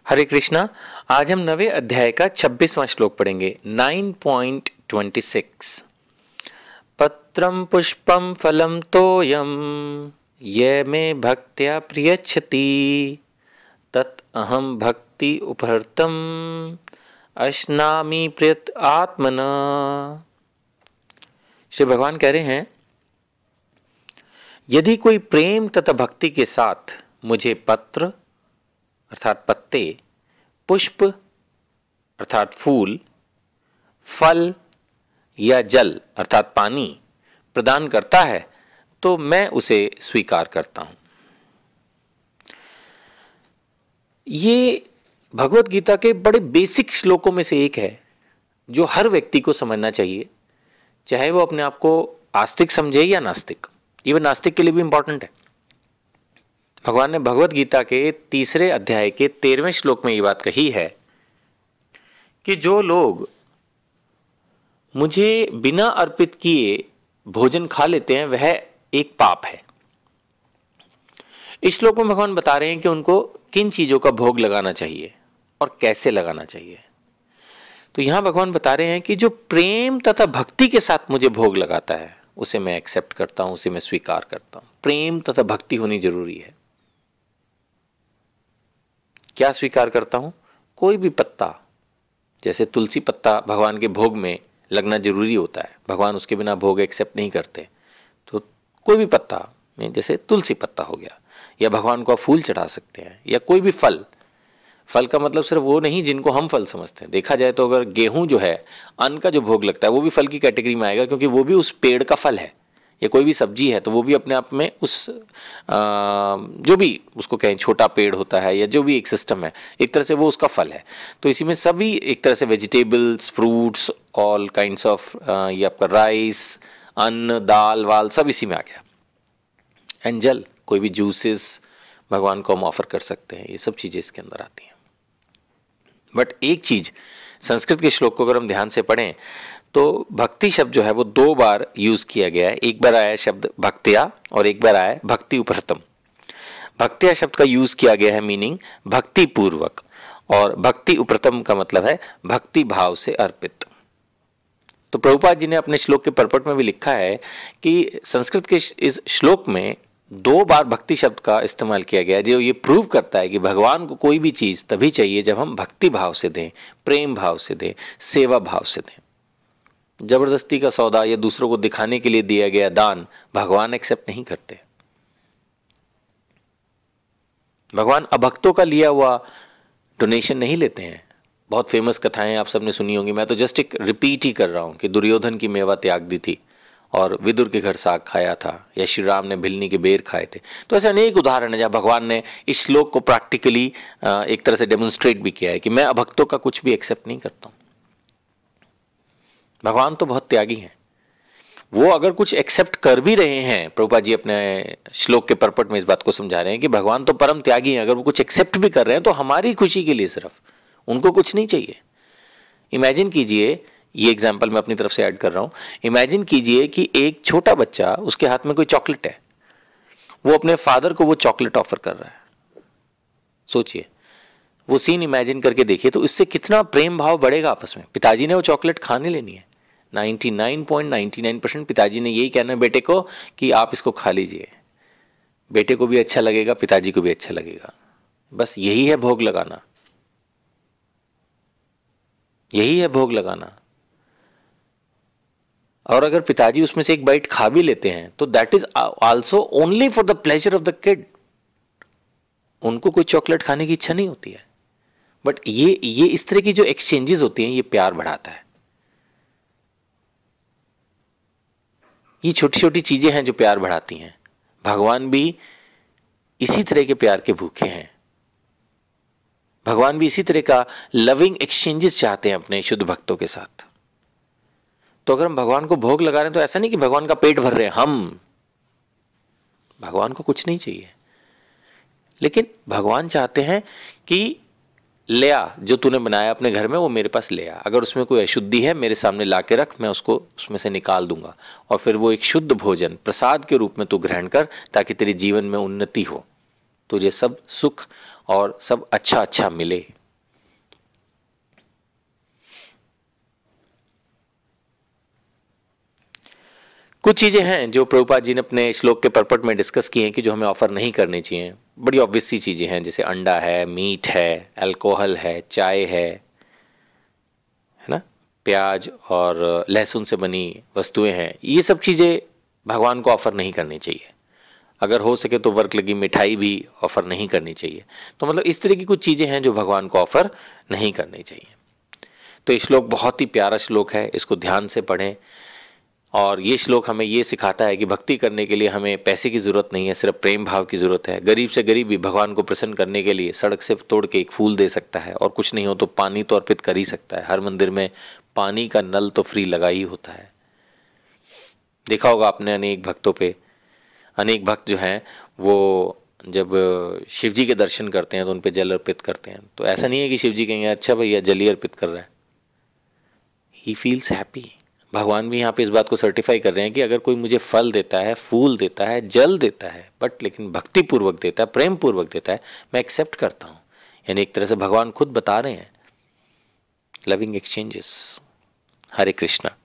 हरे कृष्णा। आज हम नवे अध्याय का 26वां श्लोक पढ़ेंगे। 9.26 पत्रम पुष्पम फलम तोयम ये मे भक्त्या प्रियच्छति तत् अहम भक्ति उपहर्तम अश्नामि प्रियत आत्मना। श्री भगवान कह रहे हैं, यदि कोई प्रेम तथा भक्ति के साथ मुझे पत्र अर्थात पत्ते, पुष्प अर्थात फूल, फल या जल अर्थात पानी प्रदान करता है तो मैं उसे स्वीकार करता हूं। ये भगवत गीता के बड़े बेसिक श्लोकों में से एक है जो हर व्यक्ति को समझना चाहिए, चाहे वो अपने आप को आस्तिक समझे या नास्तिक। इवन नास्तिक के लिए भी इंपॉर्टेंट है। भगवान ने भगवत गीता के 3 अध्याय के 13वें श्लोक में ये बात कही है कि जो लोग मुझे बिना अर्पित किए भोजन खा लेते हैं वह एक पाप है। इस श्लोक में भगवान बता रहे हैं कि उनको किन चीजों का भोग लगाना चाहिए और कैसे लगाना चाहिए। तो यहां भगवान बता रहे हैं कि जो प्रेम तथा भक्ति के साथ मुझे भोग लगाता है उसे मैं एक्सेप्ट करता हूं, उसे मैं स्वीकार करता हूं। प्रेम तथा भक्ति होनी जरूरी है। क्या स्वीकार करता हूं? कोई भी पत्ता, जैसे तुलसी पत्ता भगवान के भोग में लगना जरूरी होता है, भगवान उसके बिना भोग एक्सेप्ट नहीं करते। तो कोई भी पत्ता में, जैसे तुलसी पत्ता हो गया, या भगवान को आप फूल चढ़ा सकते हैं, या कोई भी फल। फल का मतलब सिर्फ वो नहीं जिनको हम फल समझते हैं। देखा जाए तो अगर गेहूं जो है, अन्न का जो भोग लगता है, वो भी फल की कैटेगरी में आएगा, क्योंकि वो भी उस पेड़ का फल है। या कोई भी सब्जी है तो वो भी अपने आप में उस जो भी उसको कहें छोटा पेड़ होता है या जो भी एक सिस्टम है, एक तरह से वो उसका फल है। तो इसी में सभी एक तरह से vegetables, fruits, all kinds of, ये आपका राइस, अन्न, दाल वाल सब इसी में आ गया। एंड जल, कोई भी जूसेस भगवान को हम ऑफर कर सकते हैं, ये सब चीजें इसके अंदर आती हैं। बट एक चीज, संस्कृत के श्लोक को अगर हम ध्यान से पढ़ें तो भक्ति शब्द जो है वो 2 बार यूज किया गया है। एक बार आया शब्द भक्त्या और एक बार आया भक्ति उपहर्तम। भक्त्या शब्द का यूज किया गया है मीनिंग भक्ति पूर्वक, और भक्ति उपहर्तम का मतलब है भक्ति भाव से अर्पित। तो प्रभुपाद जी ने अपने श्लोक के परपट में भी लिखा है कि संस्कृत के इस श्लोक में 2 बार भक्ति शब्द का इस्तेमाल किया गया है, जो ये प्रूव करता है कि भगवान को कोई भी चीज तभी चाहिए जब हम भक्ति भाव से दें, प्रेम भाव से दें, सेवा भाव से दें। जबरदस्ती का सौदा या दूसरों को दिखाने के लिए दिया गया दान भगवान एक्सेप्ट नहीं करते। भगवान अभक्तों का लिया हुआ डोनेशन नहीं लेते हैं। बहुत फेमस कथाएं आप सबने सुनी होंगी, मैं तो जस्ट एक रिपीट ही कर रहा हूं कि दुर्योधन की मेवा त्याग दी थी और विदुर के घर साग खाया था, या श्री राम ने भिलनी के बेर खाए थे। तो ऐसे अनेक उदाहरण है जहां भगवान ने इस श्लोक को प्रैक्टिकली एक तरह से डेमोन्स्ट्रेट भी किया है कि मैं अभक्तों का कुछ भी एक्सेप्ट नहीं करता हूं। भगवान तो बहुत त्यागी हैं। वो अगर कुछ एक्सेप्ट कर भी रहे हैं, प्रभुपाद जी अपने श्लोक के परपट में इस बात को समझा रहे हैं कि भगवान तो परम त्यागी हैं, अगर वो कुछ एक्सेप्ट भी कर रहे हैं तो हमारी खुशी के लिए, सिर्फ उनको कुछ नहीं चाहिए। इमेजिन कीजिए, ये एग्जाम्पल मैं अपनी तरफ से ऐड कर रहा हूं, इमेजिन कीजिए कि एक छोटा बच्चा, उसके हाथ में कोई चॉकलेट है, वो अपने फादर को वो चॉकलेट ऑफर कर रहा है। सोचिए, वो सीन इमेजिन करके देखिए तो इससे कितना प्रेम भाव बढ़ेगा आपस में। पिताजी ने वो चॉकलेट खाने लेनी है, 99.99% पिताजी ने यही कहना है बेटे को कि आप इसको खा लीजिए। बेटे को भी अच्छा लगेगा, पिताजी को भी अच्छा लगेगा। बस यही है भोग लगाना, यही है भोग लगाना। और अगर पिताजी उसमें से एक बाइट खा भी लेते हैं तो that is also only for the pleasure of the kid. उनको कोई चॉकलेट खाने की इच्छा नहीं होती है। बट ये इस तरह की जो एक्सचेंजेस होती हैं, ये प्यार बढ़ाता है। ये छोटी छोटी चीजें हैं जो प्यार बढ़ाती हैं। भगवान भी इसी तरह के प्यार के भूखे हैं। भगवान भी इसी तरह का लविंग एक्सचेंजेस चाहते हैं अपने शुद्ध भक्तों के साथ। तो अगर हम भगवान को भोग लगा रहे हैं तो ऐसा नहीं कि भगवान का पेट भर रहे हैं हम, भगवान को कुछ नहीं चाहिए। लेकिन भगवान चाहते हैं कि ले आ, जो तूने बनाया अपने घर में वो मेरे पास ले आ। अगर उसमें कोई अशुद्धि है मेरे सामने ला के रख, मैं उसको उसमें से निकाल दूंगा, और फिर वो एक शुद्ध भोजन प्रसाद के रूप में तू ग्रहण कर, ताकि तेरे जीवन में उन्नति हो, तुझे सब सुख और सब अच्छा अच्छा मिले। कुछ चीज़ें हैं जो प्रभुपाद जी ने अपने श्लोक के परपट में डिस्कस की हैं कि जो हमें ऑफर नहीं करनी चाहिए। बड़ी ऑब्वियस सी चीज़ें हैं, जैसे अंडा है, मीट है, अल्कोहल है, चाय है ना, प्याज और लहसुन से बनी वस्तुएं हैं, ये सब चीज़ें भगवान को ऑफर नहीं करनी चाहिए। अगर हो सके तो वर्क लगी मिठाई भी ऑफर नहीं करनी चाहिए। तो मतलब इस तरह की कुछ चीज़ें हैं जो भगवान को ऑफर नहीं करनी चाहिए। तो ये श्लोक बहुत ही प्यारा श्लोक है, इसको ध्यान से पढ़ें। और ये श्लोक हमें ये सिखाता है कि भक्ति करने के लिए हमें पैसे की ज़रूरत नहीं है, सिर्फ प्रेम भाव की ज़रूरत है। गरीब से गरीब भी भगवान को प्रसन्न करने के लिए सड़क से तोड़ के एक फूल दे सकता है, और कुछ नहीं हो तो पानी तो अर्पित कर ही सकता है। हर मंदिर में पानी का नल तो फ्री लगा ही होता है। देखा होगा आपने अनेक भक्तों पे, अनेक भक्त जो हैं वो जब शिव जी के दर्शन करते हैं तो उन पे जल अर्पित करते हैं। तो ऐसा नहीं है कि शिव जी कहेंगे अच्छा भैया जल ही अर्पित कर रहा है, ही फील्स हैप्पी। भगवान भी यहाँ पे इस बात को सर्टिफाई कर रहे हैं कि अगर कोई मुझे फल देता है, फूल देता है, जल देता है, बट लेकिन भक्ति पूर्वक देता है, प्रेम पूर्वक देता है, मैं एक्सेप्ट करता हूँ। यानी एक तरह से भगवान खुद बता रहे हैं लविंग एक्सचेंजेस। हरे कृष्णा।